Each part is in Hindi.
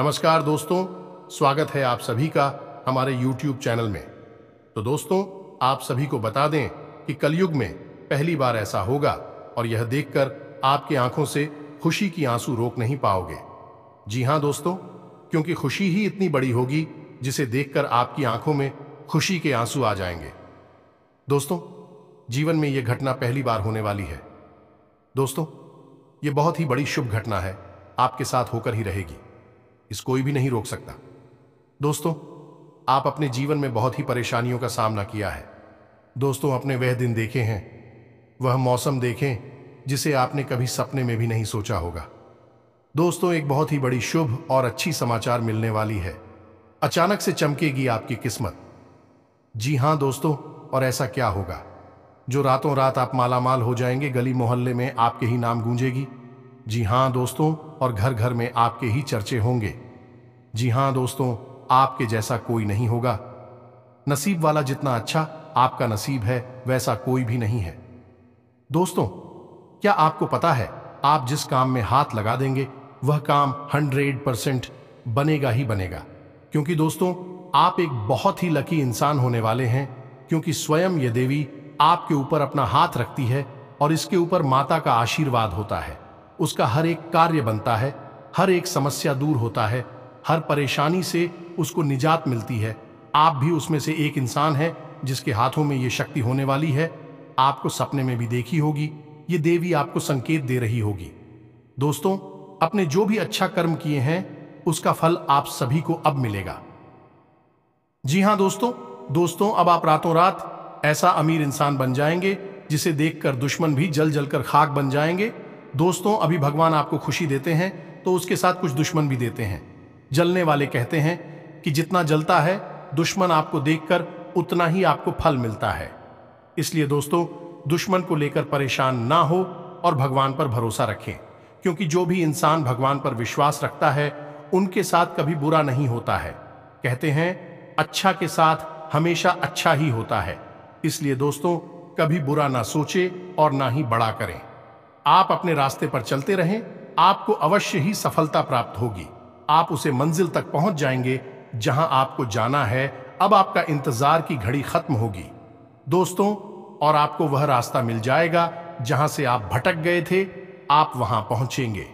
नमस्कार दोस्तों, स्वागत है आप सभी का हमारे YouTube चैनल में। तो दोस्तों, आप सभी को बता दें कि कलयुग में पहली बार ऐसा होगा और यह देखकर आपकी आंखों से खुशी की आंसू रोक नहीं पाओगे। जी हां दोस्तों, क्योंकि खुशी ही इतनी बड़ी होगी जिसे देखकर आपकी आंखों में खुशी के आंसू आ जाएंगे। दोस्तों, जीवन में यह घटना पहली बार होने वाली है। दोस्तों, यह बहुत ही बड़ी शुभ घटना है, आपके साथ होकर ही रहेगी, इस कोई भी नहीं रोक सकता। दोस्तों, आप अपने जीवन में बहुत ही परेशानियों का सामना किया है। दोस्तों, अपने वह दिन देखे हैं, वह मौसम देखें जिसे आपने कभी सपने में भी नहीं सोचा होगा। दोस्तों, एक बहुत ही बड़ी शुभ और अच्छी समाचार मिलने वाली है। अचानक से चमकेगी आपकी किस्मत। जी हां दोस्तों, और ऐसा क्या होगा जो रातों रात आप मालामाल हो जाएंगे, गली मोहल्ले में आपके ही नाम गूंजेगी। जी हां दोस्तों, और घर घर में आपके ही चर्चे होंगे। जी हां दोस्तों, आपके जैसा कोई नहीं होगा। नसीब वाला जितना अच्छा आपका नसीब है, वैसा कोई भी नहीं है। दोस्तों, क्या आपको पता है, आप जिस काम में हाथ लगा देंगे वह काम 100% बनेगा ही बनेगा। क्योंकि दोस्तों, आप एक बहुत ही लकी इंसान होने वाले हैं, क्योंकि स्वयं ये देवी आपके ऊपर अपना हाथ रखती है और इसके ऊपर माता का आशीर्वाद होता है। उसका हर एक कार्य बनता है, हर एक समस्या दूर होता है, हर परेशानी से उसको निजात मिलती है। आप भी उसमें से एक इंसान हैं जिसके हाथों में ये शक्ति होने वाली है। आपको सपने में भी देखी होगी, ये देवी आपको संकेत दे रही होगी। दोस्तों, अपने जो भी अच्छा कर्म किए हैं उसका फल आप सभी को अब मिलेगा। जी हां दोस्तों, अब आप रातों रात ऐसा अमीर इंसान बन जाएंगे जिसे देखकर दुश्मन भी जल जलकर खाक बन जाएंगे। दोस्तों, अभी भगवान आपको खुशी देते हैं तो उसके साथ कुछ दुश्मन भी देते हैं। जलने वाले कहते हैं कि जितना जलता है दुश्मन आपको देखकर, उतना ही आपको फल मिलता है। इसलिए दोस्तों, दुश्मन को लेकर परेशान ना हो और भगवान पर भरोसा रखें, क्योंकि जो भी इंसान भगवान पर विश्वास रखता है उनके साथ कभी बुरा नहीं होता है। कहते हैं अच्छा के साथ हमेशा अच्छा ही होता है। इसलिए दोस्तों, कभी बुरा ना सोचे और ना ही बड़ा करें। आप अपने रास्ते पर चलते रहें, आपको अवश्य ही सफलता प्राप्त होगी। आप उसे मंजिल तक पहुंच जाएंगे जहां आपको जाना है। अब आपका इंतजार की घड़ी खत्म होगी दोस्तों, और आपको वह रास्ता मिल जाएगा जहां से आप भटक गए थे। आप वहां पहुंचेंगे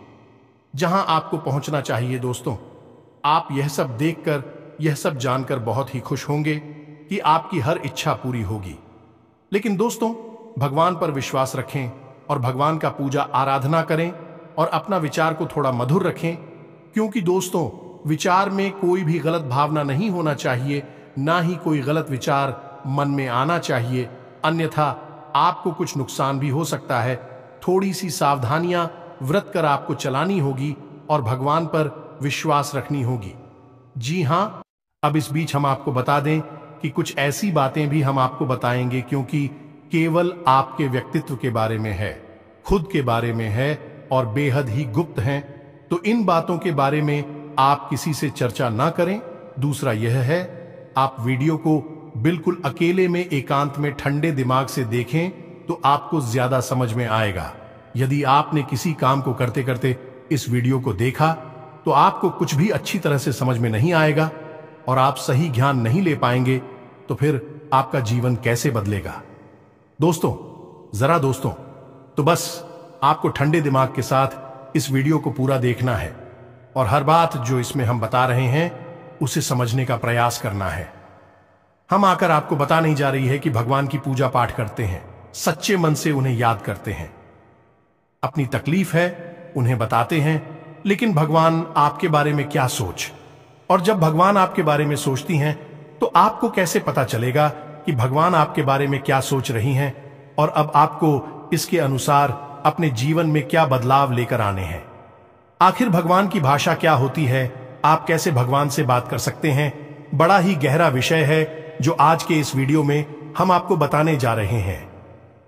जहां आपको पहुंचना चाहिए। दोस्तों, आप यह सब देखकर, यह सब जानकर बहुत ही खुश होंगे कि आपकी हर इच्छा पूरी होगी। लेकिन दोस्तों, भगवान पर विश्वास रखें और भगवान का पूजा आराधना करें और अपना विचार को थोड़ा मधुर रखें, क्योंकि दोस्तों, विचार में कोई भी गलत भावना नहीं होना चाहिए, ना ही कोई गलत विचार मन में आना चाहिए, अन्यथा आपको कुछ नुकसान भी हो सकता है। थोड़ी सी सावधानियां व्रत कर आपको चलानी होगी और भगवान पर विश्वास रखनी होगी। जी हां, अब इस बीच हम आपको बता दें कि कुछ ऐसी बातें भी हम आपको बताएंगे क्योंकि केवल आपके व्यक्तित्व के बारे में है, खुद के बारे में है और बेहद ही गुप्त हैं। तो इन बातों के बारे में आप किसी से चर्चा ना करें। दूसरा यह है, आप वीडियो को बिल्कुल अकेले में एकांत में ठंडे दिमाग से देखें तो आपको ज्यादा समझ में आएगा। यदि आपने किसी काम को करते करते इस वीडियो को देखा तो आपको कुछ भी अच्छी तरह से समझ में नहीं आएगा और आप सही ज्ञान नहीं ले पाएंगे, तो फिर आपका जीवन कैसे बदलेगा। दोस्तों, तो बस आपको ठंडे दिमाग के साथ इस वीडियो को पूरा देखना है और हर बात जो इसमें हम बता रहे हैं उसे समझने का प्रयास करना है। हम आकर आपको बता नहीं जा रही है कि भगवान की पूजा पाठ करते हैं, सच्चे मन से उन्हें याद करते हैं। अपनी तकलीफ है उन्हें बताते हैं, लेकिन भगवान आपके बारे में क्या सोच, और जब भगवान आपके बारे में सोचती हैं तो आपको कैसे पता चलेगा कि भगवान आपके बारे में क्या सोच रही हैं और अब आपको इसके अनुसार अपने जीवन में क्या बदलाव लेकर आने हैं। आखिर भगवान की भाषा क्या होती है, आप कैसे भगवान से बात कर सकते हैं, बड़ा ही गहरा विषय है जो आज के इस वीडियो में हम आपको बताने जा रहे हैं।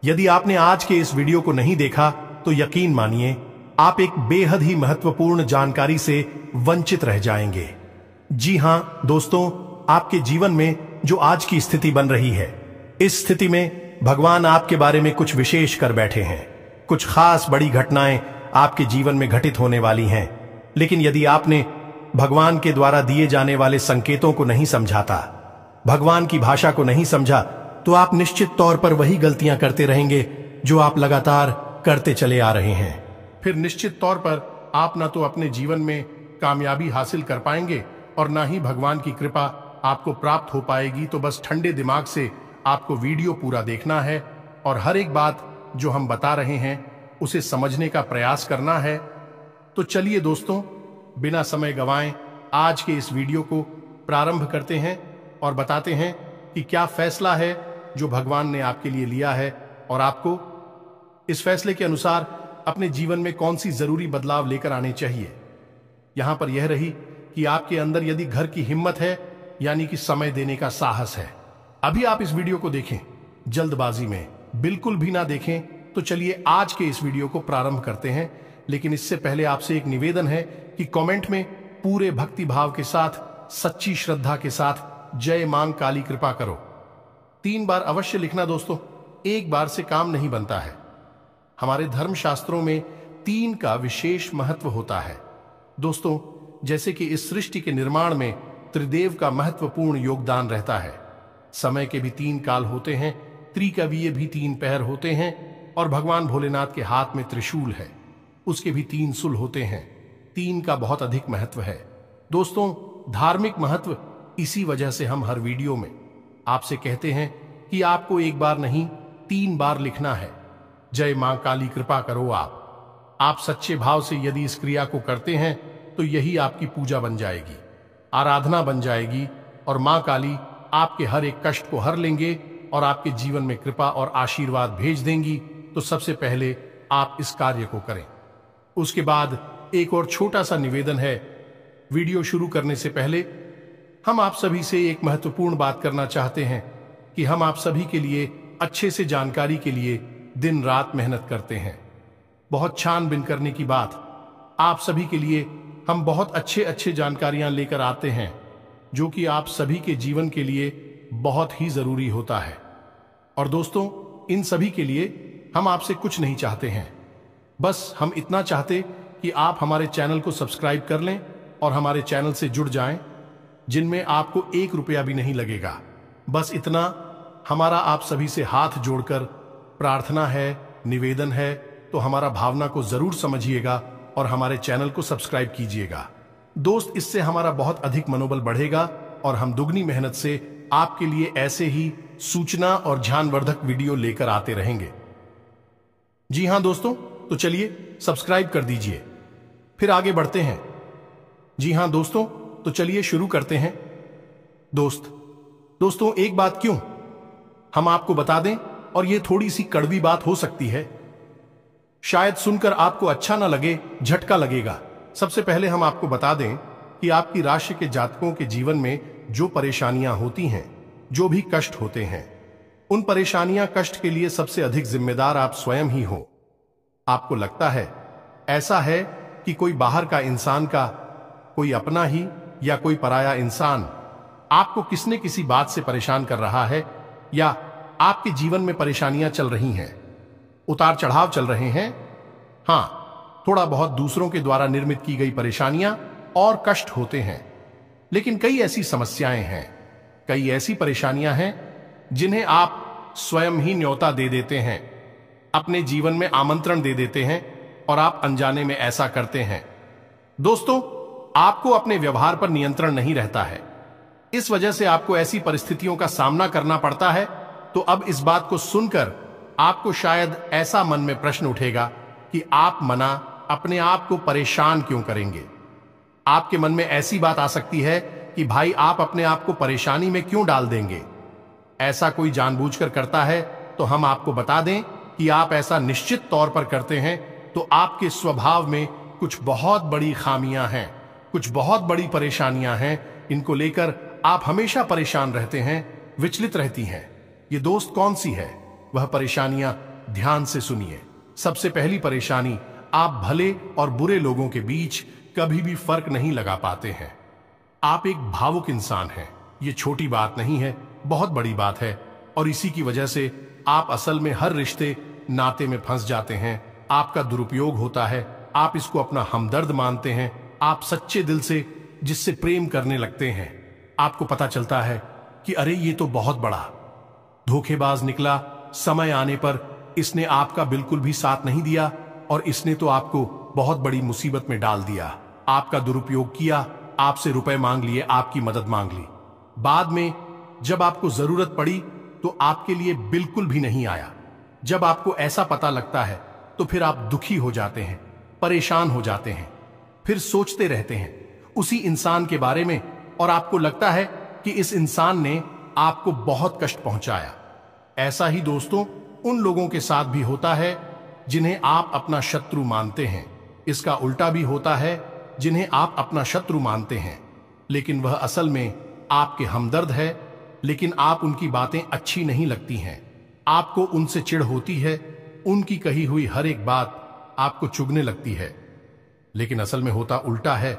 यदि आपने आज के इस वीडियो को नहीं देखा तो यकीन मानिए आप एक बेहद ही महत्वपूर्ण जानकारी से वंचित रह जाएंगे। जी हां दोस्तों, आपके जीवन में जो आज की स्थिति बन रही है, इस स्थिति में भगवान आपके बारे में कुछ विशेष कर बैठे हैं। कुछ खास बड़ी घटनाएं आपके जीवन में घटित होने वाली हैं। लेकिन यदि आपने भगवान के द्वारा दिए जाने वाले संकेतों को नहीं समझाता, भगवान की भाषा को नहीं समझा, तो आप निश्चित तौर पर वही गलतियां करते रहेंगे जो आप लगातार करते चले आ रहे हैं। फिर निश्चित तौर पर आप ना तो अपने जीवन में कामयाबी हासिल कर पाएंगे और ना ही भगवान की कृपा आपको प्राप्त हो पाएगी। तो बस ठंडे दिमाग से आपको वीडियो पूरा देखना है और हर एक बात जो हम बता रहे हैं उसे समझने का प्रयास करना है। तो चलिए दोस्तों, बिना समय गंवाएं आज के इस वीडियो को प्रारंभ करते हैं और बताते हैं कि क्या फैसला है जो भगवान ने आपके लिए लिया है और आपको इस फैसले के अनुसार अपने जीवन में कौन सी जरूरी बदलाव लेकर आने चाहिए। यहां पर यह रही कि आपके अंदर यदि घर की हिम्मत है, यानी कि समय देने का साहस है। अभी आप इस वीडियो को देखें, जल्दबाजी में बिल्कुल भी ना देखें। तो चलिए आज के इस वीडियो को प्रारंभ करते हैं, लेकिन इससे पहले आपसे एक निवेदन है कि कमेंट में पूरे भक्ति भाव के साथ, सच्ची श्रद्धा के साथ जय मां काली कृपा करो 3 बार अवश्य लिखना दोस्तों। एक बार से काम नहीं बनता है। हमारे धर्म शास्त्रों में 3 का विशेष महत्व होता है दोस्तों। जैसे कि इस सृष्टि के निर्माण में त्रिदेव का महत्वपूर्ण योगदान रहता है। समय के भी 3 काल होते हैं, त्रिकवीय भी 3 पहर होते हैं और भगवान भोलेनाथ के हाथ में त्रिशूल है, उसके भी 3 सुल होते हैं। 3 का बहुत अधिक महत्व है दोस्तों। धार्मिक महत्व, इसी वजह से हम हर वीडियो में आपसे कहते हैं कि आपको एक बार नहीं 3 बार लिखना है, जय मां काली कृपा करो। आप सच्चे भाव से यदि इस क्रिया को करते हैं तो यही आपकी पूजा बन जाएगी, आराधना बन जाएगी और मां काली आपके हर एक कष्ट को हर लेंगे और आपके जीवन में कृपा और आशीर्वाद भेज देंगी। तो सबसे पहले आप इस कार्य को करें। उसके बाद एक और छोटा सा निवेदन है। वीडियो शुरू करने से पहले हम आप सभी से एक महत्वपूर्ण बात करना चाहते हैं कि हम आप सभी के लिए अच्छे से जानकारी के लिए दिन रात मेहनत करते हैं। बहुत छानबीन करने की बात, आप सभी के लिए हम बहुत अच्छे जानकारियां लेकर आते हैं जो कि आप सभी के जीवन के लिए बहुत ही जरूरी होता है। और दोस्तों, इन सभी के लिए हम आपसे कुछ नहीं चाहते हैं, बस हम इतना चाहते कि आप हमारे चैनल को सब्सक्राइब कर लें और हमारे चैनल से जुड़ जाएं, जिनमें आपको 1 रुपया भी नहीं लगेगा। बस इतना हमारा आप सभी से हाथ जोड़कर प्रार्थना है, निवेदन है। तो हमारा भावना को जरूर समझिएगा और हमारे चैनल को सब्सक्राइब कीजिएगा दोस्त। इससे हमारा बहुत अधिक मनोबल बढ़ेगा और हम दुगनी मेहनत से आपके लिए ऐसे ही सूचना और ज्ञानवर्धक वीडियो लेकर आते रहेंगे। जी हां दोस्तों, तो चलिए सब्सक्राइब कर दीजिए, फिर आगे बढ़ते हैं। जी हां दोस्तों, तो चलिए शुरू करते हैं। दोस्तों एक बात क्यों हम आपको बता दें, और ये थोड़ी सी कड़वी बात हो सकती है, शायद सुनकर आपको अच्छा ना लगे, झटका लगेगा। सबसे पहले हम आपको बता दें कि आपकी राशि के जातकों के जीवन में जो परेशानियां होती हैं, जो भी कष्ट होते हैं, उन परेशानियां कष्ट के लिए सबसे अधिक जिम्मेदार आप स्वयं ही हो। आपको लगता है ऐसा है कि कोई बाहर का इंसान का, कोई अपना ही या कोई पराया इंसान आपको किसने किसी बात से परेशान कर रहा है, या आपके जीवन में परेशानियां चल रही हैं, उतार चढ़ाव चल रहे हैं। हां, थोड़ा बहुत दूसरों के द्वारा निर्मित की गई परेशानियां और कष्ट होते हैं, लेकिन कई ऐसी समस्याएं हैं, कई ऐसी परेशानियां हैं जिन्हें आप स्वयं ही न्योता दे देते हैं, अपने जीवन में आमंत्रण दे देते हैं और आप अनजाने में ऐसा करते हैं। दोस्तों, आपको अपने व्यवहार पर नियंत्रण नहीं रहता है, इस वजह से आपको ऐसी परिस्थितियों का सामना करना पड़ता है। तो अब इस बात को सुनकर आपको शायद ऐसा मन में प्रश्न उठेगा कि आप मना अपने आप को परेशान क्यों करेंगे। आपके मन में ऐसी बात आ सकती है कि भाई आप अपने आप को परेशानी में क्यों डाल देंगे। ऐसा कोई जानबूझकर करता है तो हम आपको बता दें कि आप ऐसा निश्चित तौर पर करते हैं, तो आपके स्वभाव में कुछ बहुत बड़ी खामियां हैं, कुछ बहुत बड़ी परेशानियां हैं। इनको लेकर आप हमेशा परेशान रहते हैं, विचलित रहती हैं। ये दोस्त कौन सी है वह परेशानियां, ध्यान से सुनिए। सबसे पहली परेशानी, आप भले और बुरे लोगों के बीच कभी भी फर्क नहीं लगा पाते हैं। आप एक भावुक इंसान हैं, ये छोटी बात नहीं है, बहुत बड़ी बात है। और इसी की वजह से आप असल में हर रिश्ते नाते में फंस जाते हैं। आपका दुरुपयोग होता है, आप इसको अपना हमदर्द मानते हैं, आप सच्चे दिल से जिससे प्रेम करने लगते हैं, आपको पता चलता है कि अरे ये तो बहुत बड़ा धोखेबाज निकला। समय आने पर इसने आपका बिल्कुल भी साथ नहीं दिया और इसने तो आपको बहुत बड़ी मुसीबत में डाल दिया। आपका दुरुपयोग किया, आपसे रुपए मांग लिए, आपकी मदद मांग ली। बाद में जब आपको जरूरत पड़ी तो आपके लिए बिल्कुल भी नहीं आया। जब आपको ऐसा पता लगता है तो फिर आप दुखी हो जाते हैं, परेशान हो जाते हैं, फिर सोचते रहते हैं उसी इंसान के बारे में और आपको लगता है कि इस इंसान ने आपको बहुत कष्ट पहुंचाया। ऐसा ही दोस्तों उन लोगों के साथ भी होता है जिन्हें आप अपना शत्रु मानते हैं। इसका उल्टा भी होता है, जिन्हें आप अपना शत्रु मानते हैं लेकिन वह असल में आपके हमदर्द है, लेकिन आप उनकी बातें अच्छी नहीं लगती हैं, आपको उनसे चिढ़ होती है, उनकी कही हुई हर एक बात आपको चुभने लगती है। लेकिन असल में होता उल्टा है।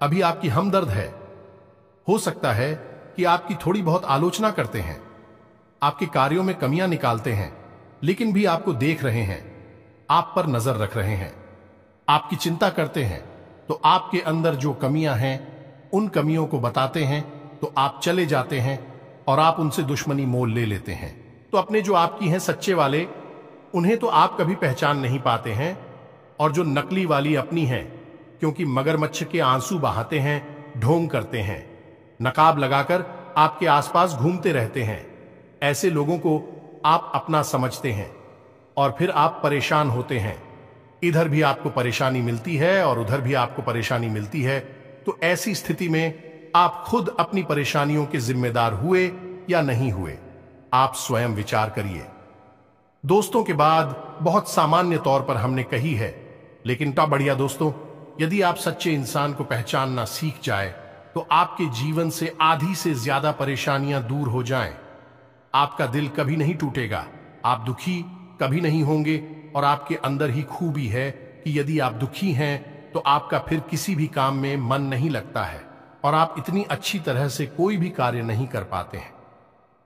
अभी आपकी हमदर्द है, हो सकता है कि आपकी थोड़ी बहुत आलोचना करते हैं, आपके कार्यों में कमियां निकालते हैं, लेकिन भी आपको देख रहे हैं, आप पर नजर रख रहे हैं, आपकी चिंता करते हैं, तो आपके अंदर जो कमियां हैं उन कमियों को बताते हैं तो आप चले जाते हैं और आप उनसे दुश्मनी मोल ले लेते हैं। तो अपने जो आपकी हैं सच्चे वाले, उन्हें तो आप कभी पहचान नहीं पाते हैं, और जो नकली वाली अपनी हैं, क्योंकि मगरमच्छ के आंसू बहाते हैं, ढोंग करते हैं, नकाब लगाकर आपके आसपास घूमते रहते हैं, ऐसे लोगों को आप अपना समझते हैं और फिर आप परेशान होते हैं। इधर भी आपको परेशानी मिलती है और उधर भी आपको परेशानी मिलती है। तो ऐसी स्थिति में आप खुद अपनी परेशानियों के जिम्मेदार हुए या नहीं हुए, आप स्वयं विचार करिए। दोस्तों के बाद बहुत सामान्य तौर पर हमने कही है, लेकिन टा बढ़िया दोस्तों, यदि आप सच्चे इंसान को पहचानना सीख जाए तो आपके जीवन से आधी से ज्यादा परेशानियां दूर हो जाएं। आपका दिल कभी नहीं टूटेगा, आप दुखी कभी नहीं होंगे, और आपके अंदर ही खूबी है कि यदि आप दुखी हैं तो आपका फिर किसी भी काम में मन नहीं लगता है और आप इतनी अच्छी तरह से कोई भी कार्य नहीं कर पाते हैं।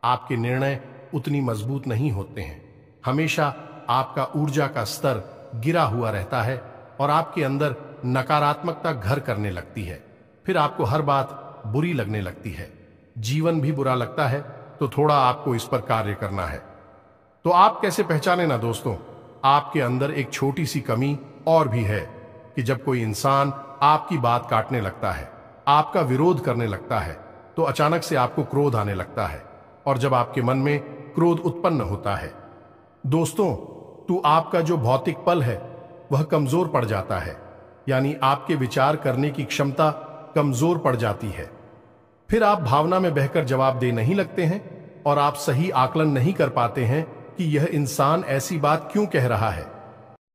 आपके निर्णय उतनी मजबूत नहीं होते हैं, हमेशा आपका ऊर्जा का स्तर गिरा हुआ रहता है और आपके अंदर नकारात्मकता घर करने लगती है। फिर आपको हर बात बुरी लगने लगती है, जीवन भी बुरा लगता है। तो थोड़ा आपको इस पर कार्य करना है। तो आप कैसे पहचाने ना दोस्तों, आपके अंदर एक छोटी सी कमी और भी है कि जब कोई इंसान आपकी बात काटने लगता है, आपका विरोध करने लगता है, तो अचानक से आपको क्रोध आने लगता है, और जब आपके मन में क्रोध उत्पन्न होता है दोस्तों, तो आपका जो भौतिक पल है वह कमजोर पड़ जाता है, यानी आपके विचार करने की क्षमता कमजोर पड़ जाती है। फिर आप भावना में बहकर जवाब दे नहीं लगते हैं और आप सही आकलन नहीं कर पाते हैं कि यह इंसान ऐसी बात क्यों कह रहा है,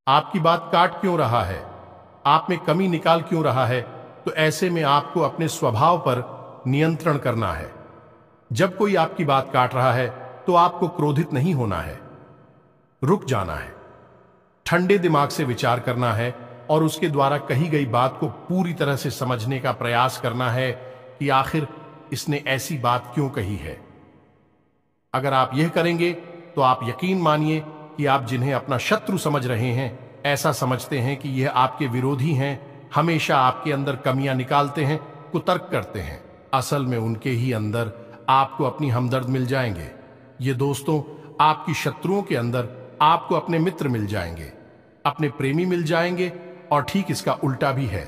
आपकी बात काट क्यों रहा है, आप में कमी निकाल क्यों रहा है। तो ऐसे में आपको अपने स्वभाव पर नियंत्रण करना है। जब कोई आपकी बात काट रहा है तो आपको क्रोधित नहीं होना है, रुक जाना है, ठंडे दिमाग से विचार करना है और उसके द्वारा कही गई बात को पूरी तरह से समझने का प्रयास करना है कि आखिर इसने ऐसी बात क्यों कही है। अगर आप यह करेंगे तो आप यकीन मानिए कि आप जिन्हें अपना शत्रु समझ रहे हैं, ऐसा समझते हैं कि यह आपके विरोधी हैं, हमेशा आपके अंदर कमियां निकालते हैं, कुतर्क करते हैं, असल में उनके ही अंदर आपको अपनी हमदर्द मिल जाएंगे। ये दोस्तों, आपकी शत्रुओं के अंदर आपको अपने मित्र मिल जाएंगे, अपने प्रेमी मिल जाएंगे, और ठीक इसका उल्टा भी है।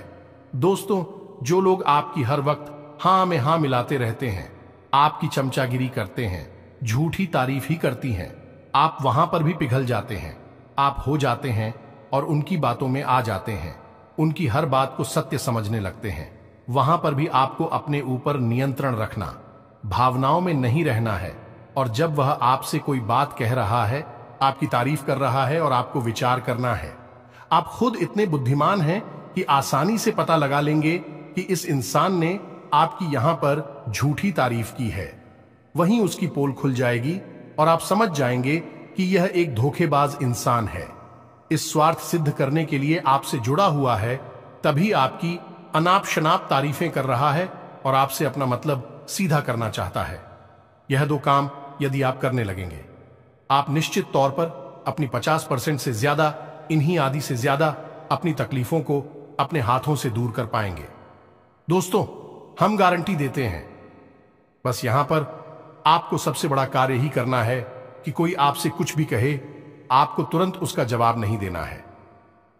दोस्तों, जो लोग आपकी हर वक्त हां में हां मिलाते रहते हैं, आपकी चमचागिरी करते हैं, झूठी तारीफ ही करती हैं, आप वहां पर भी पिघल जाते हैं, आप हो जाते हैं और उनकी बातों में आ जाते हैं, उनकी हर बात को सत्य समझने लगते हैं। वहां पर भी आपको अपने ऊपर नियंत्रण रखना, भावनाओं में नहीं रहना है, और जब वह आपसे कोई बात कह रहा है, आपकी तारीफ कर रहा है, और आपको विचार करना है। आप खुद इतने बुद्धिमान हैं कि आसानी से पता लगा लेंगे कि इस इंसान ने आपकी यहां पर झूठी तारीफ की है। वहीं उसकी पोल खुल जाएगी और आप समझ जाएंगे कि यह एक धोखेबाज इंसान है, इस स्वार्थ सिद्ध करने के लिए आपसे जुड़ा हुआ है, तभी आपकी अनाप शनाप तारीफें कर रहा है और आपसे अपना मतलब सीधा करना चाहता है। यह दो काम यदि आप करने लगेंगे, आप निश्चित तौर पर अपनी 50% से ज्यादा, इन्हीं आदि से ज्यादा अपनी तकलीफों को अपने हाथों से दूर कर पाएंगे। दोस्तों, हम गारंटी देते हैं, बस यहां पर आपको सबसे बड़ा कार्य ही करना है कि कोई आपसे कुछ भी कहे, आपको तुरंत उसका जवाब नहीं देना है,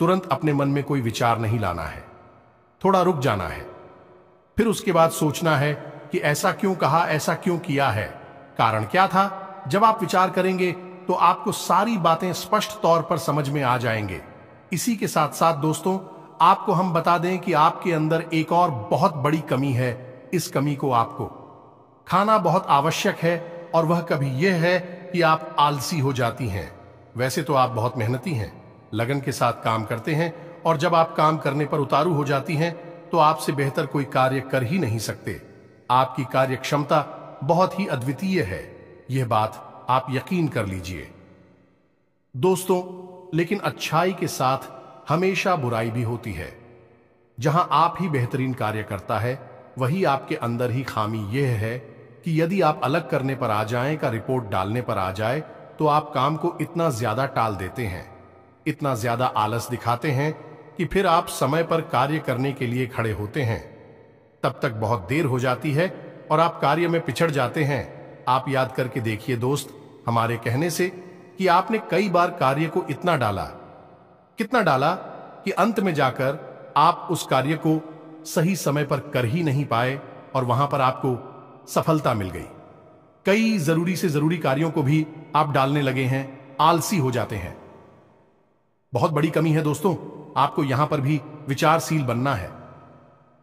तुरंत अपने मन में कोई विचार नहीं लाना है, थोड़ा रुक जाना है, फिर उसके बाद सोचना है कि ऐसा क्यों कहा, ऐसा क्यों किया है, कारण क्या था। जब आप विचार करेंगे तो आपको सारी बातें स्पष्ट तौर पर समझ में आ जाएंगे। इसी के साथ साथ दोस्तों, आपको हम बता दें कि आपके अंदर एक और बहुत बड़ी कमी है। इस कमी को आपको खाना बहुत आवश्यक है, और वह कभी यह है कि आप आलसी हो जाती हैं। वैसे तो आप बहुत मेहनती हैं, लगन के साथ काम करते हैं, और जब आप काम करने पर उतारू हो जाती हैं तो आपसे बेहतर कोई कार्य कर ही नहीं सकते। आपकी कार्य क्षमता बहुत ही अद्वितीय है, यह बात आप यकीन कर लीजिए दोस्तों। लेकिन अच्छाई के साथ हमेशा बुराई भी होती है। जहां आप ही बेहतरीन कार्य करता है, वही आपके अंदर ही खामी यह है कि यदि आप अलग करने पर आ जाएं, का रिपोर्ट डालने पर आ जाए, तो आप काम को इतना ज्यादा टाल देते हैं, इतना ज्यादा आलस दिखाते हैं कि फिर आप समय पर कार्य करने के लिए खड़े होते हैं, तब तक बहुत देर हो जाती है और आप कार्य में पिछड़ जाते हैं। आप याद करके देखिए दोस्त, हमारे कहने से कि आपने कई बार कार्य को इतना डाला, कितना डाला कि अंत में जाकर आप उस कार्य को सही समय पर कर ही नहीं पाए, और वहां पर आपको सफलता मिल गई। कई जरूरी से जरूरी कार्यों को भी आप डालने लगे हैं, आलसी हो जाते हैं। बहुत बड़ी कमी है दोस्तों। आपको यहां पर भी विचारशील बनना है,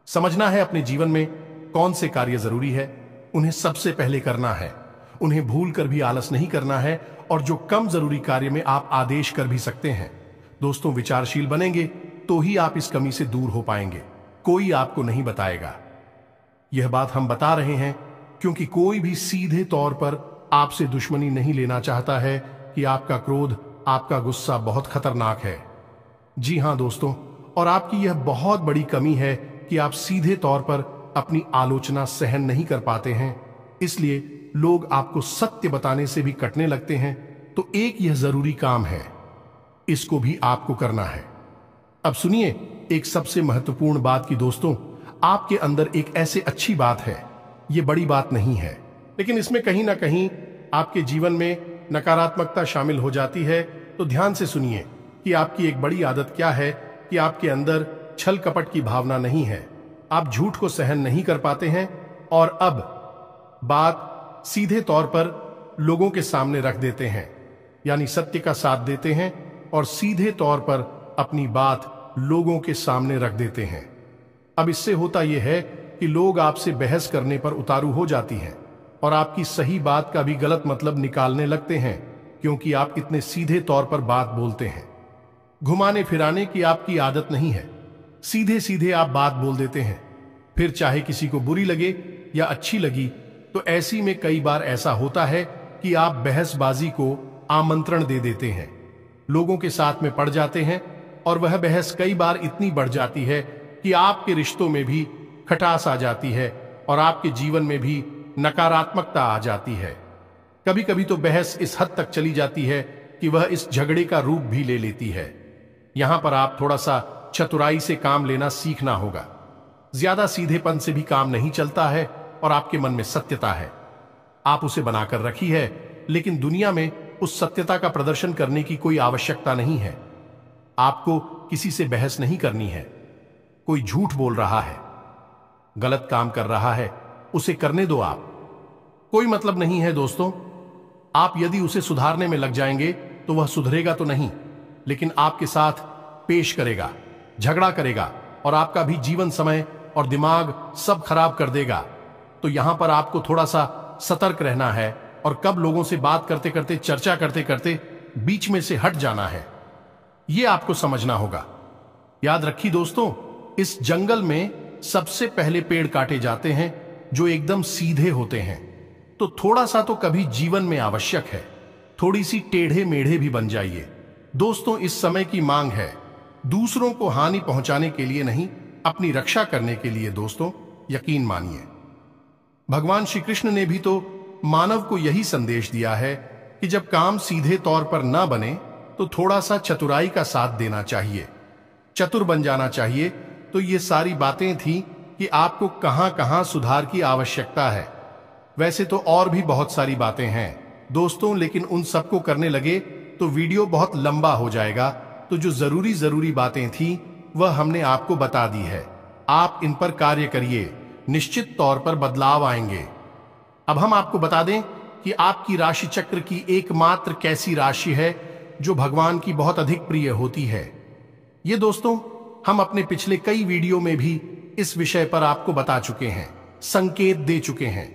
समझना है अपने जीवन में कौन से कार्य जरूरी है, उन्हें सबसे पहले करना है, उन्हें भूल कर भी आलस नहीं करना है, और जो कम जरूरी कार्य में आप आदेश कर भी सकते हैं। दोस्तों, विचारशील बनेंगे तो ही आप इस कमी से दूर हो पाएंगे, कोई आपको नहीं बताएगा। यह बात हम बता रहे हैं क्योंकि कोई भी सीधे तौर पर आपसे दुश्मनी नहीं लेना चाहता है कि आपका क्रोध, आपका गुस्सा बहुत खतरनाक है। जी हां दोस्तों, और आपकी यह बहुत बड़ी कमी है कि आप सीधे तौर पर अपनी आलोचना सहन नहीं कर पाते हैं, इसलिए लोग आपको सत्य बताने से भी कटने लगते हैं। तो एक यह जरूरी काम है, इसको भी आपको करना है। अब सुनिए एक सबसे महत्वपूर्ण बात की दोस्तों, आपके अंदर एक ऐसे अच्छी बात है, यह बड़ी बात नहीं है, लेकिन इसमें कहीं ना कहीं आपके जीवन में नकारात्मकता शामिल हो जाती है। तो ध्यान से सुनिए कि आपकी एक बड़ी आदत क्या है, कि आपके अंदर छल कपट की भावना नहीं है, आप झूठ को सहन नहीं कर पाते हैं, और अब बात सीधे तौर पर लोगों के सामने रख देते हैं, यानी सत्य का साथ देते हैं और सीधे तौर पर अपनी बात लोगों के सामने रख देते हैं। अब इससे होता यह है कि लोग आपसे बहस करने पर उतारू हो जाती हैं और आपकी सही बात का भी गलत मतलब निकालने लगते हैं, क्योंकि आप इतने सीधे तौर पर बात बोलते हैं। घुमाने फिराने की आपकी आदत नहीं है, सीधे सीधे आप बात बोल देते हैं, फिर चाहे किसी को बुरी लगे या अच्छी लगी। तो ऐसी में कई बार ऐसा होता है कि आप बहसबाजी को आमंत्रण दे देते हैं, लोगों के साथ में पड़ जाते हैं, और वह बहस कई बार इतनी बढ़ जाती है कि आपके रिश्तों में भी खटास आ जाती है और आपके जीवन में भी नकारात्मकता आ जाती है। कभी कभी तो बहस इस हद तक चली जाती है कि वह इस झगड़े का रूप भी ले लेती है। यहां पर आप थोड़ा सा चतुराई से काम लेना सीखना होगा। ज्यादा सीधेपन से भी काम नहीं चलता है, और आपके मन में सत्यता है, आप उसे बनाकर रखी है, लेकिन दुनिया में उस सत्यता का प्रदर्शन करने की कोई आवश्यकता नहीं है। आपको किसी से बहस नहीं करनी है। कोई झूठ बोल रहा है, गलत काम कर रहा है, उसे करने दो आप, कोई मतलब नहीं है दोस्तों। आप यदि उसे सुधारने में लग जाएंगे तो वह सुधरेगा तो नहीं, लेकिन आपके साथ पेश करेगा, झगड़ा करेगा, और आपका भी जीवन समय और दिमाग सब खराब कर देगा। तो यहां पर आपको थोड़ा सा सतर्क रहना है, और कब लोगों से बात करते करते, चर्चा करते करते बीच में से हट जाना है, यह आपको समझना होगा। याद रखिए दोस्तों, इस जंगल में सबसे पहले पेड़ काटे जाते हैं जो एकदम सीधे होते हैं। तो थोड़ा सा तो कभी जीवन में आवश्यक है, थोड़ी सी टेढ़े मेढ़े भी बन जाइए दोस्तों। इस समय की मांग है, दूसरों को हानि पहुंचाने के लिए नहीं, अपनी रक्षा करने के लिए दोस्तों, यकीन मानिए। भगवान श्री कृष्ण ने भी तो मानव को यही संदेश दिया है कि जब काम सीधे तौर पर ना बने तो थोड़ा सा चतुराई का साथ देना चाहिए, चतुर बन जाना चाहिए। तो ये सारी बातें थी कि कि आपको कहां कहां सुधार की आवश्यकता है। वैसे तो और भी बहुत सारी बातें हैं दोस्तों, लेकिन उन सबको करने लगे तो वीडियो बहुत लंबा हो जाएगा। तो जो जरूरी बातें थी वह हमने आपको बता दी है। आप इन पर कार्य करिए, निश्चित तौर पर बदलाव आएंगे। अब हम आपको बता दें कि आपकी राशि चक्र की एकमात्र कैसी राशि है जो भगवान की बहुत अधिक प्रिय होती है। ये दोस्तों हम अपने पिछले कई वीडियो में भी इस विषय पर आपको बता चुके हैं, संकेत दे चुके हैं,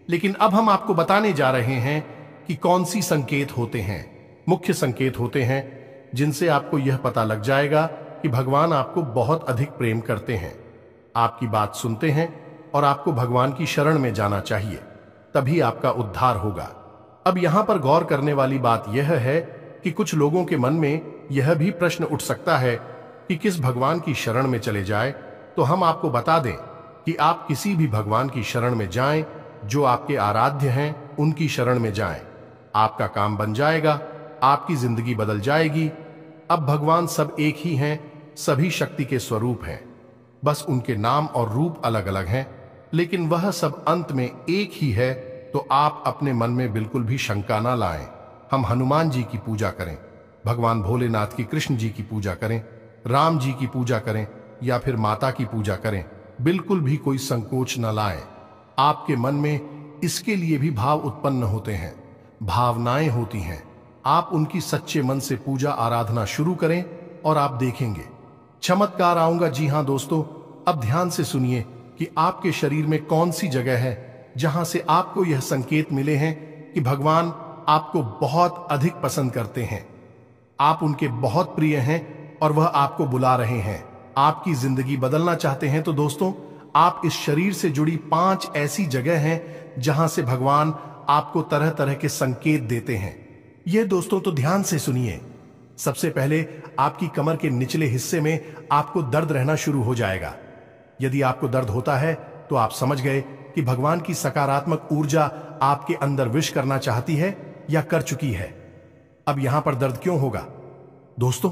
लेकिन अब हम आपको बताने जा रहे हैं कि कौन सी संकेत होते हैं। मुख्य संकेत होते हैं जिनसे आपको यह पता लग जाएगा कि भगवान आपको बहुत अधिक प्रेम करते हैं, आपकी बात सुनते हैं और आपको भगवान की शरण में जाना चाहिए, तभी आपका उद्धार होगा। अब यहां पर गौर करने वाली बात यह है कि कुछ लोगों के मन में यह भी प्रश्न उठ सकता है कि किस भगवान की शरण में चले जाए। तो हम आपको बता दें कि आप किसी भी भगवान की शरण में जाएं, जो आपके आराध्य हैं उनकी शरण में जाएं। आपका काम बन जाएगा, आपकी जिंदगी बदल जाएगी। अब भगवान सब एक ही हैं, सभी शक्ति के स्वरूप हैं, बस उनके नाम और रूप अलग अलग हैं, लेकिन वह सब अंत में एक ही है। तो आप अपने मन में बिल्कुल भी शंका ना लाएं। हम हनुमान जी की पूजा करें, भगवान भोलेनाथ की, कृष्ण जी की पूजा करें, राम जी की पूजा करें या फिर माता की पूजा करें, बिल्कुल भी कोई संकोच न लाएं। आपके मन में इसके लिए भी भाव उत्पन्न होते हैं, भावनाएं होती हैं। आप उनकी सच्चे मन से पूजा आराधना शुरू करें और आप देखेंगे चमत्कार आऊंगा। जी हां दोस्तों, अब ध्यान से सुनिए कि आपके शरीर में कौन सी जगह है जहां से आपको यह संकेत मिले हैं कि भगवान आपको बहुत अधिक पसंद करते हैं, आप उनके बहुत प्रिय हैं और वह आपको बुला रहे हैं, आपकी जिंदगी बदलना चाहते हैं। तो दोस्तों आप इस शरीर से जुड़ी 5 ऐसी जगह हैं जहां से भगवान आपको तरह तरह के संकेत देते हैं। ये दोस्तों तो ध्यान से सुनिए। सबसे पहले आपकी कमर के निचले हिस्से में आपको दर्द रहना शुरू हो जाएगा। यदि आपको दर्द होता है तो आप समझ गए कि भगवान की सकारात्मक ऊर्जा आपके अंदर विश करना चाहती है या कर चुकी है। अब यहां पर दर्द क्यों होगा दोस्तों?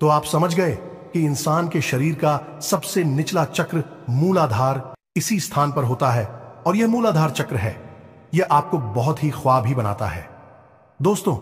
तो आप समझ गए कि इंसान के शरीर का सबसे निचला चक्र मूलाधार इसी स्थान पर होता है, और यह मूलाधार चक्र है, यह आपको बहुत ही ख्वाब ही बनाता है दोस्तों,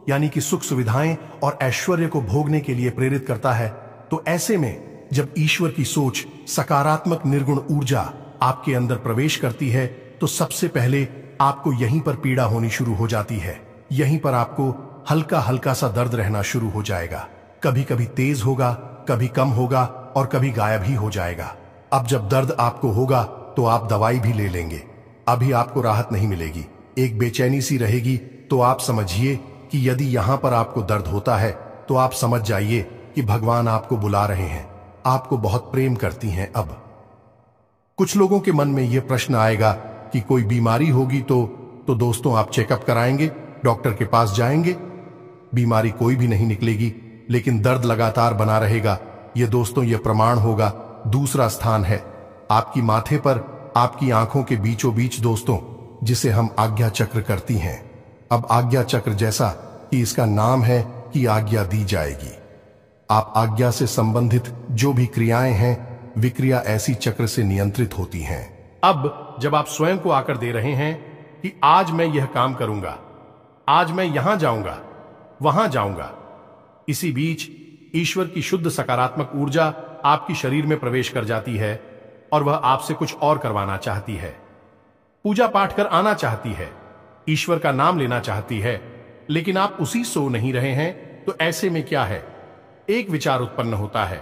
यानी कि सुख सुविधाएं और ऐश्वर्य को भोगने के लिए प्रेरित करता है। तो ऐसे में जब ईश्वर की सोच, सकारात्मक निर्गुण ऊर्जा आपके अंदर प्रवेश करती है तो सबसे पहले आपको यहीं पर पीड़ा होनी शुरू हो जाती है। यहीं पर आपको हल्का हल्का सा दर्द रहना शुरू हो जाएगा। कभी कभी तेज होगा, कभी कम होगा और कभी गायब ही हो जाएगा। अब जब दर्द आपको होगा तो आप दवाई भी ले लेंगे, अभी आपको राहत नहीं मिलेगी, एक बेचैनी सी रहेगी। तो आप समझिए कि यदि यहां पर आपको दर्द होता है तो आप समझ जाइए कि भगवान आपको बुला रहे हैं, आपको बहुत प्रेम करती हैं। अब कुछ लोगों के मन में यह प्रश्न आएगा कि कोई बीमारी होगी तो दोस्तों आप चेकअप कराएंगे, डॉक्टर के पास जाएंगे, बीमारी कोई भी नहीं निकलेगी, लेकिन दर्द लगातार बना रहेगा। यह दोस्तों यह प्रमाण होगा। दूसरा स्थान है आपकी माथे पर, आपकी आंखों के बीचों बीच दोस्तों, जिसे हम आज्ञा चक्र करती हैं। अब आज्ञा चक्र जैसा कि इसका नाम है कि आज्ञा दी जाएगी। आप आज्ञा से संबंधित जो भी क्रियाएं हैं, विक्रिया ऐसी चक्र से नियंत्रित होती हैं। अब जब आप स्वयं को आकर दे रहे हैं कि आज मैं यह काम करूंगा, आज मैं यहां जाऊंगा, वहां जाऊंगा, इसी बीच ईश्वर की शुद्ध सकारात्मक ऊर्जा आपकी शरीर में प्रवेश कर जाती है और वह आपसे कुछ और करवाना चाहती है, पूजा पाठ कर आना चाहती है, ईश्वर का नाम लेना चाहती है, लेकिन आप उसी सो नहीं रहे हैं। तो ऐसे में क्या है, एक विचार उत्पन्न होता है,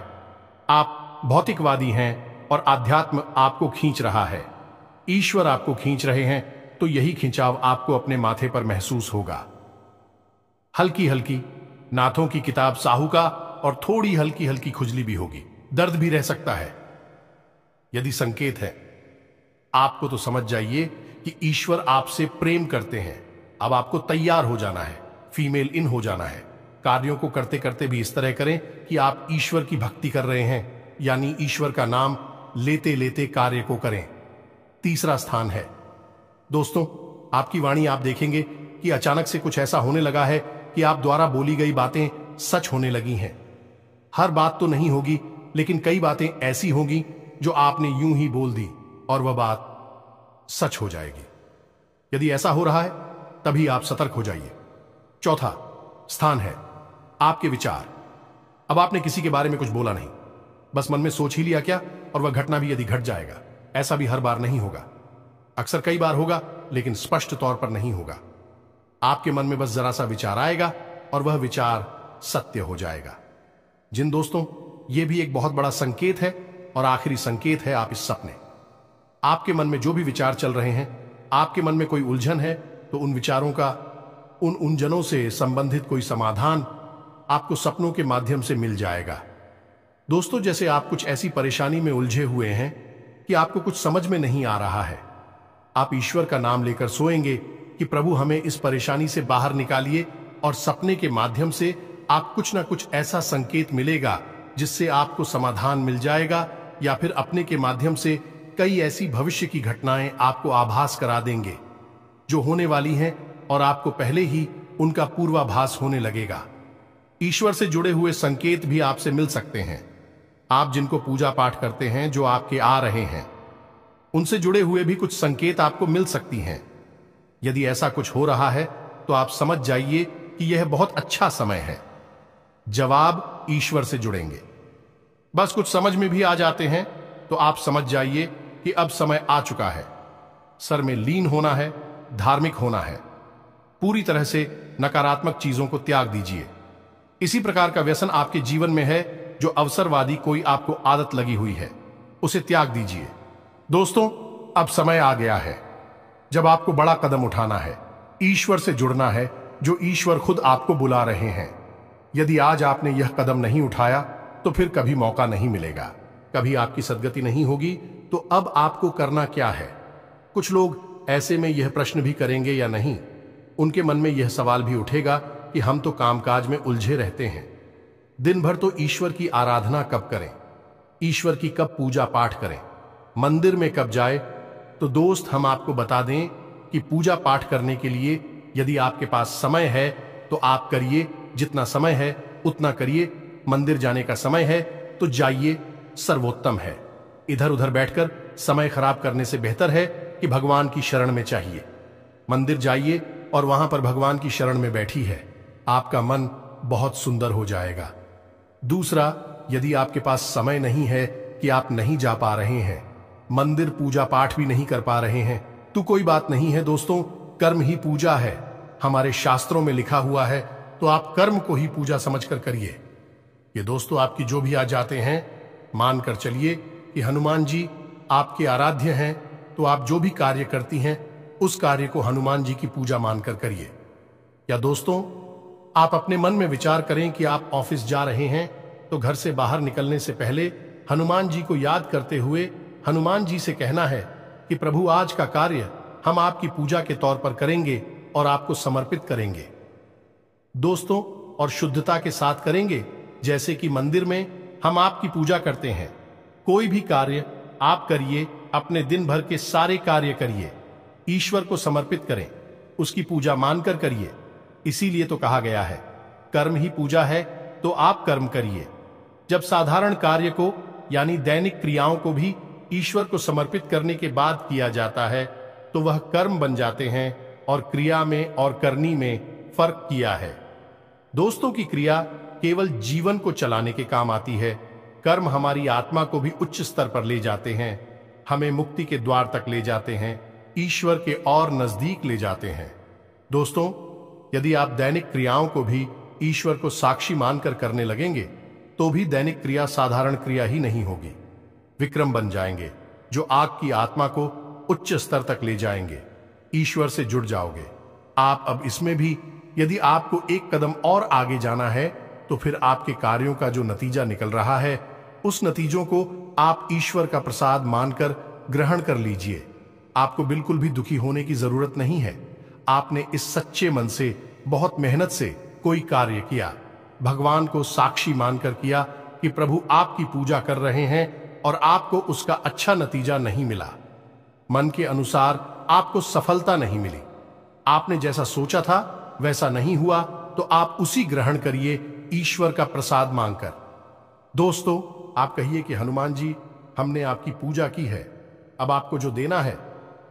आप भौतिकवादी हैं और आध्यात्म आपको खींच रहा है, ईश्वर आपको खींच रहे हैं, तो यही खिंचाव आपको अपने माथे पर महसूस होगा। हल्की हल्की नाथों की किताब साहू का और थोड़ी हल्की हल्की खुजली भी होगी, दर्द भी रह सकता है। यदि संकेत है आपको तो समझ जाइए कि ईश्वर आपसे प्रेम करते हैं। अब आपको तैयार हो जाना है, फीमेल इन हो जाना है। कार्यों को करते करते भी इस तरह करें कि आप ईश्वर की भक्ति कर रहे हैं, यानी ईश्वर का नाम लेते लेते कार्य को करें। तीसरा स्थान है दोस्तों आपकी वाणी। आप देखेंगे कि अचानक से कुछ ऐसा होने लगा है कि आप द्वारा बोली गई बातें सच होने लगी हैं। हर बात तो नहीं होगी, लेकिन कई बातें ऐसी होंगी जो आपने यूं ही बोल दी और वह बात सच हो जाएगी। यदि ऐसा हो रहा है तभी आप सतर्क हो जाइए। चौथा स्थान है आपके विचार। अब आपने किसी के बारे में कुछ बोला नहीं, बस मन में सोच ही लिया क्या, और वह घटना भी यदि घट जाएगा। ऐसा भी हर बार नहीं होगा, अक्सर कई बार होगा, लेकिन स्पष्ट तौर पर नहीं होगा। आपके मन में बस जरा सा विचार आएगा और वह विचार सत्य हो जाएगा। जिन दोस्तों, यह भी एक बहुत बड़ा संकेत है और आखिरी संकेत है आप इस सपने। आपके मन में जो भी विचार चल रहे हैं, आपके मन में कोई उलझन है, तो उन विचारों का, उन उलझनों से संबंधित कोई समाधान आपको सपनों के माध्यम से मिल जाएगा। दोस्तों, जैसे आप कुछ ऐसी परेशानी में उलझे हुए हैं कि आपको कुछ समझ में नहीं आ रहा है, आप ईश्वर का नाम लेकर सोएंगे कि प्रभु हमें इस परेशानी से बाहर निकालिए, और सपने के माध्यम से आप कुछ ना कुछ ऐसा संकेत मिलेगा जिससे आपको समाधान मिल जाएगा, या फिर अपने के माध्यम से कई ऐसी भविष्य की घटनाएं आपको आभास करा देंगे जो होने वाली हैं, और आपको पहले ही उनका पूर्वाभास होने लगेगा। ईश्वर से जुड़े हुए संकेत भी आपसे मिल सकते हैं। आप जिनको पूजा पाठ करते हैं, जो आपके आ रहे हैं, उनसे जुड़े हुए भी कुछ संकेत आपको मिल सकती हैं। यदि ऐसा कुछ हो रहा है तो आप समझ जाइए कि यह बहुत अच्छा समय है। जवाब ईश्वर से जुड़ेंगे। बस कुछ समझ में भी आ जाते हैं तो आप समझ जाइए कि अब समय आ चुका है। सर में लीन होना है, धार्मिक होना है। पूरी तरह से नकारात्मक चीजों को त्याग दीजिए। इसी प्रकार का व्यसन आपके जीवन में है जो अवसरवादी कोई आपको आदत लगी हुई है, उसे त्याग दीजिए। दोस्तों, अब समय आ गया है जब आपको बड़ा कदम उठाना है, ईश्वर से जुड़ना है, जो ईश्वर खुद आपको बुला रहे हैं। यदि आज आपने यह कदम नहीं उठाया तो फिर कभी मौका नहीं मिलेगा, कभी आपकी सद्गति नहीं होगी। तो अब आपको करना क्या है? कुछ लोग ऐसे में यह प्रश्न भी करेंगे या नहीं, उनके मन में यह सवाल भी उठेगा कि हम तो कामकाज में उलझे रहते हैं, दिन भर तो ईश्वर की आराधना कब करें, ईश्वर की कब पूजा पाठ करें, मंदिर में कब जाए। तो दोस्त, हम आपको बता दें कि पूजा पाठ करने के लिए यदि आपके पास समय है तो आप करिए, जितना समय है उतना करिए। मंदिर जाने का समय है तो जाइए, सर्वोत्तम है। इधर उधर बैठकर समय खराब करने से बेहतर है कि भगवान की शरण में चाहिए। मंदिर जाइए और वहां पर भगवान की शरण में बैठी है, आपका मन बहुत सुंदर हो जाएगा। दूसरा, यदि आपके पास समय नहीं है कि आप नहीं जा पा रहे हैं, मंदिर पूजा पाठ भी नहीं कर पा रहे हैं, तो कोई बात नहीं है दोस्तों, कर्म ही पूजा है। हमारे शास्त्रों में लिखा हुआ है, तो आप कर्म को ही पूजा समझकर करिए। ये दोस्तों, आपकी जो भी आ जाते हैं, मानकर चलिए कि हनुमान जी आपके आराध्य हैं, तो आप जो भी कार्य करती हैं उस कार्य को हनुमान जी की पूजा मानकर करिए। या दोस्तों, आप अपने मन में विचार करें कि आप ऑफिस जा रहे हैं, तो घर से बाहर निकलने से पहले हनुमान जी को याद करते हुए हनुमान जी से कहना है कि प्रभु, आज का कार्य हम आपकी पूजा के तौर पर करेंगे और आपको समर्पित करेंगे दोस्तों, और शुद्धता के साथ करेंगे, जैसे कि मंदिर में हम आपकी पूजा करते हैं। कोई भी कार्य आप करिए, अपने दिन भर के सारे कार्य करिए, ईश्वर को समर्पित करें, उसकी पूजा मानकर करिए। इसीलिए तो कहा गया है, कर्म ही पूजा है, तो आप कर्म करिए। जब साधारण कार्य को यानी दैनिक क्रियाओं को भी ईश्वर को समर्पित करने के बाद किया जाता है, तो वह कर्म बन जाते हैं, और क्रिया में और करनी में फर्क किया है। दोस्तों, की क्रिया केवल जीवन को चलाने के काम आती है, कर्म हमारी आत्मा को भी उच्च स्तर पर ले जाते हैं, हमें मुक्ति के द्वार तक ले जाते हैं, ईश्वर के और नजदीक ले जाते हैं। दोस्तों, यदि आप दैनिक क्रियाओं को भी ईश्वर को साक्षी मानकर करने लगेंगे, तो भी दैनिक क्रिया साधारण क्रिया ही नहीं होगी, विक्रम बन जाएंगे, जो आग की आत्मा को उच्च स्तर तक ले जाएंगे। ईश्वर से जुड़ जाओगे आप। अब इसमें भी यदि आपको एक कदम और आगे जाना है, तो फिर आपके कार्यों का जो नतीजा निकल रहा है, उस नतीजों को आप ईश्वर का प्रसाद मानकर ग्रहण कर लीजिए। आपको बिल्कुल भी दुखी होने की जरूरत नहीं है। आपने इस सच्चे मन से, बहुत मेहनत से कोई कार्य किया, भगवान को साक्षी मानकर किया कि प्रभु आपकी पूजा कर रहे हैं, और आपको उसका अच्छा नतीजा नहीं मिला, मन के अनुसार आपको सफलता नहीं मिली, आपने जैसा सोचा था वैसा नहीं हुआ, तो आप उसी ग्रहण करिए ईश्वर का प्रसाद मांगकर। दोस्तों, आप कहिए कि हनुमान जी, हमने आपकी पूजा की है, अब आपको जो देना है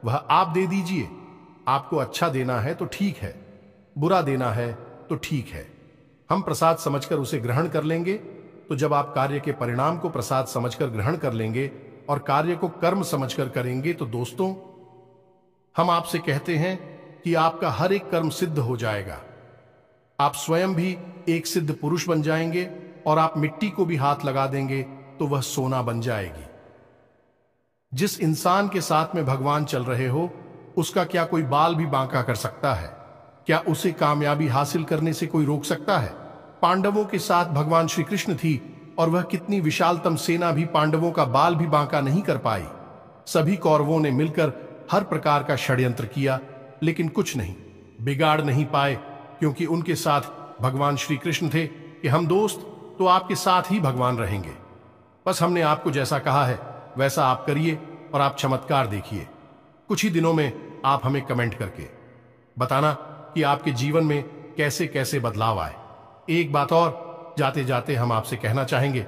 वह आप दे दीजिए। आपको अच्छा देना है तो ठीक है, बुरा देना है तो ठीक है, हम प्रसाद समझकर उसे ग्रहण कर लेंगे। तो जब आप कार्य के परिणाम को प्रसाद समझकर ग्रहण कर लेंगे और कार्य को कर्म समझकर करेंगे, तो दोस्तों हम आपसे कहते हैं कि आपका हर एक कर्म सिद्ध हो जाएगा। आप स्वयं भी एक सिद्ध पुरुष बन जाएंगे और आप मिट्टी को भी हाथ लगा देंगे तो वह सोना बन जाएगी। जिस इंसान के साथ में भगवान चल रहे हो, उसका क्या कोई बाल भी बांका कर सकता है? क्या उसे कामयाबी हासिल करने से कोई रोक सकता है? पांडवों के साथ भगवान श्री कृष्ण थी और वह कितनी विशालतम सेना भी पांडवों का बाल भी बांका नहीं कर पाई। सभी कौरवों ने मिलकर हर प्रकार का षड्यंत्र किया, लेकिन कुछ नहीं बिगाड़ नहीं पाए, क्योंकि उनके साथ भगवान श्री कृष्ण थे कि हम दोस्त तो आपके साथ ही भगवान रहेंगे। बस हमने आपको जैसा कहा है वैसा आप करिए और आप चमत्कार देखिए। कुछ ही दिनों में आप हमें कमेंट करके बताना कि आपके जीवन में कैसे कैसे बदलाव आए। एक बात और जाते जाते हम आपसे कहना चाहेंगे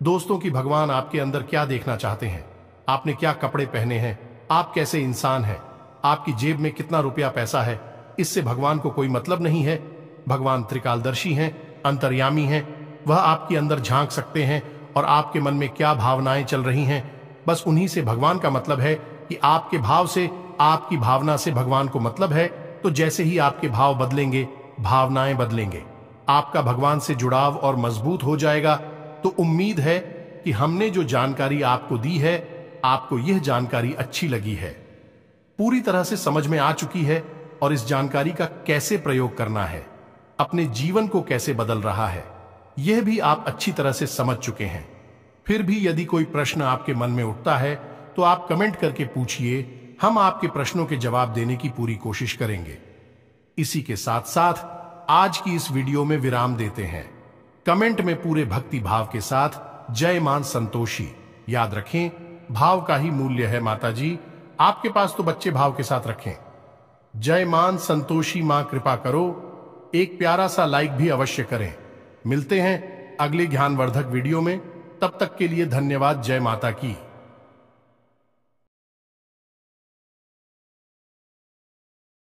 दोस्तों कि भगवान आपके अंदर क्या देखना चाहते हैं, आपने क्या कपड़े पहने हैं, आप कैसे इंसान हैं, आपकी जेब में कितना रुपया पैसा है, इससे भगवान को कोई मतलब नहीं है। भगवान त्रिकालदर्शी हैं, अंतर्यामी हैं, वह आपके अंदर झांक सकते हैं और आपके मन में क्या भावनाएं चल रही हैं, बस उन्हीं से भगवान का मतलब है कि आपके भाव से, आपकी भावना से भगवान को मतलब है। तो जैसे ही आपके भाव बदलेंगे, भावनाएं बदलेंगे, आपका भगवान से जुड़ाव और मजबूत हो जाएगा। तो उम्मीद है कि हमने जो जानकारी आपको दी है, आपको यह जानकारी अच्छी लगी है, पूरी तरह से समझ में आ चुकी है और इस जानकारी का कैसे प्रयोग करना है, अपने जीवन को कैसे बदल रहा है, यह भी आप अच्छी तरह से समझ चुके हैं। फिर भी यदि कोई प्रश्न आपके मन में उठता है तो आप कमेंट करके पूछिए, हम आपके प्रश्नों के जवाब देने की पूरी कोशिश करेंगे। इसी के साथ साथ आज की इस वीडियो में विराम देते हैं। कमेंट में पूरे भक्ति भाव के साथ जय मां संतोषी याद रखें, भाव का ही मूल्य है माता जी, आपके पास तो बच्चे भाव के साथ रखें। जय मां संतोषी मां कृपा करो, एक प्यारा सा लाइक भी अवश्य करें। मिलते हैं अगले ज्ञानवर्धक वीडियो में, तब तक के लिए धन्यवाद। जय माता की।